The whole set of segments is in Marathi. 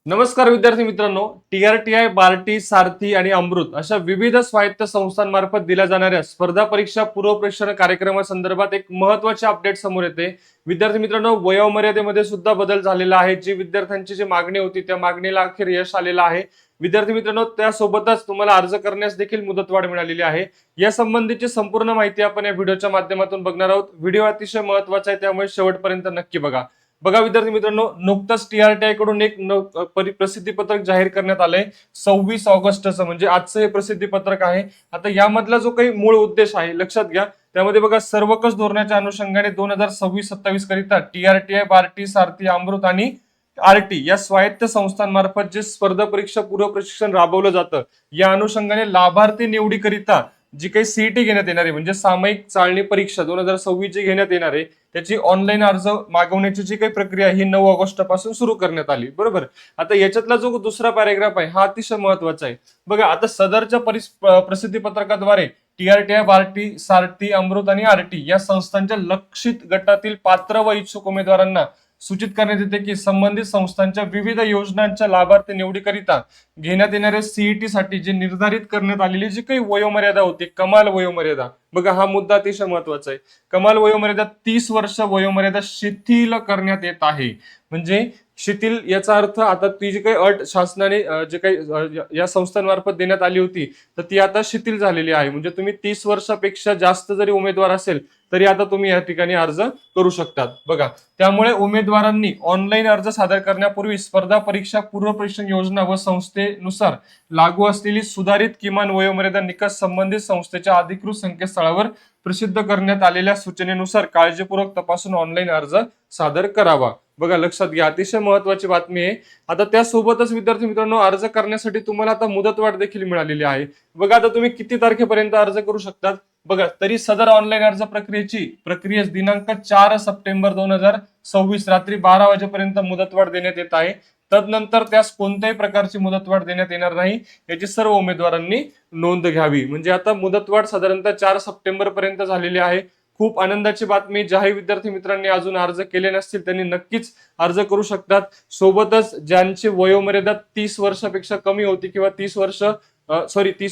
नमस्कार विद्यार्थी मित्रांनो, TRTI, बार्टी, सारथी आणि अमृत अशा विविध स्वायत्त संस्थांमार्फत दिल्या जाणाऱ्या स्पर्धा परीक्षा पूर्व प्रशिक्षण कार्यक्रमासंदर्भात एक महत्त्वाचे अपडेट समोर येते. विद्यार्थी मित्रांनो, वयोमर्यादेमध्ये सुद्धा बदल झालेला आहे. जी विद्यार्थ्यांची जी मागणी होती त्या मागणीला अखेर यश आलेलं आहे. विद्यार्थी मित्रांनो, त्यासोबतच तुम्हाला अर्ज करण्यास देखील मुदतवाढ मिळालेली आहे. या संबंधीची संपूर्ण माहिती आपण या व्हिडिओच्या माध्यमातून बघणार आहोत. व्हिडिओ अतिशय महत्त्वाचा आहे, त्यामुळे शेवटपर्यंत नक्की बघा. बघा विद्यार्थी मित्रांनो, नुकताच TRTI कडून एक प्रसिद्धीपत्रक जाहीर करण्यात आलंय 26 ऑगस्टचं, म्हणजे आजचं हे प्रसिद्धीपत्रक आहे. आता यामधला जो काही मूळ उद्देश आहे लक्षात घ्या. त्यामध्ये बघा, सर्वकष धोरणाच्या अनुषंगाने 2026-27 करिता TRTI, बार्टी, सारथी, अमृत आणि आरटी या स्वायत्त संस्थांमार्फत जे स्पर्धा परीक्षा पूर्व प्रशिक्षण राबवलं जातं, या अनुषंगाने लाभार्थी निवडीकरिता जी काही सीईटी घेण्यात येणार आहे, म्हणजे सामायिक चाळणी परीक्षा 2026 जी घेण्यात येणार आहे, त्याची ऑनलाईन अर्ज मागवण्याची जी काही प्रक्रिया ही 9 ऑगस्ट पासून सुरू करण्यात आली. बरोबर. आता याच्यातला जो दुसरा पॅरेग्राफ आहे हा अतिशय महत्वाचा आहे. बघा, आता सदरच्या प्रसिद्धी पत्रकाद्वारे TRTI, बार्टी, सारथी, अमृत आणि आरटी या संस्थांच्या लक्षित गटातील पात्र व इच्छुक उमेदवारांना सूचित करण्यात येते की संबंधित संस्थांच्या विविध योजनांच्या लाभार्थी निवडीकरिता घेण्यात येणाऱ्या सीईटी साठी जे निर्धारित करण्यात आलेली जी काही वयोमर्यादा होती, कमाल वयोमर्यादा, बघा हा मुद्दा अतिशय महत्वाचा आहे. कमाल वयोमर्यादा 30 वर्ष वयोमर्यादा शिथिल करण्यात येत आहे. म्हणजे शिथिल याचा अर्थ आता ती जी काही अट शासनाने जे काही या संस्थांमार्फत देण्यात आली होती, तर ती आता शिथिल झालेली आहे. म्हणजे तुम्ही 30 वर्षापेक्षा जास्त जरी उमेदवार असेल तरी आता तुम्ही या ठिकाणी अर्ज करू शकतात. बघा, त्यामुळे उमेदवारांनी ऑनलाईन अर्ज सादर करण्यापूर्वी स्पर्धा परीक्षा पूर्व प्रशिक्षण योजना व संस्थेनुसार लागू असलेली सुधारित किमान वयोमर्यादा निकष संबंधित संस्थेच्या अधिकृत संकेतस्थळावर प्रसिद्ध करण्यात आलेल्या सूचनेनुसार काळजीपूर्वक तपासून ऑनलाईन अर्ज सादर करावा. बघा, लक्षात घ्या, अतिशय महत्वाची बातमी आहे. आता त्यासोबतच विद्यार्थी मित्रांनो, अर्ज करण्यासाठी तुम्हाला आता मुदतवाढ देखील मिळालेली आहे. बघा, आता तुम्ही किती तारखेपर्यंत अर्ज करू शकतात. बघा, तरी सदर ऑनलाईन अर्ज प्रक्रियेस दिनांक 4 सप्टेंबर 2026 रात्री 12 वाजेपर्यंत मुदतवाढ देण्यात येत आहे. तदनंतर त्यास कोणत्याही प्रकारची मुदतवाढ देण्यात येणार नाही, याची सर्व उमेदवारांनी नोंद घ्यावी. म्हणजे आता मुदतवाढ साधारणतः 4 सप्टेंबर पर्यंत झालेली आहे. खूप आनंदाची बातमी. ज्याही विद्यार्थी मित्रांनी अजून अर्ज केले नसतील त्यांनी नक्कीच अर्ज करू शकतात. सोबतच ज्यांची वयोमर्यादा 30 वर्षापेक्षा कमी होती किंवा 30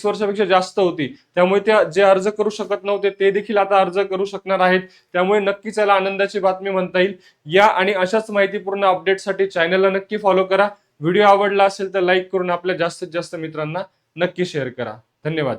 वर्षापेक्षा जास्त होती, त्यामुळे ते जे अर्ज करू शकत नव्हते ते देखील आता अर्ज करू शकणार आहेत. त्यामुळे नक्कीच याला आनंदाची बातमी म्हणता येईल. या आणि अशाच माहितीपूर्ण अपडेटसाठी चॅनलला नक्की फॉलो करा. व्हिडिओ आवडला असेल तर लाईक करून आपल्या जास्तीत जास्त मित्रांना नक्की शेअर करा. धन्यवाद.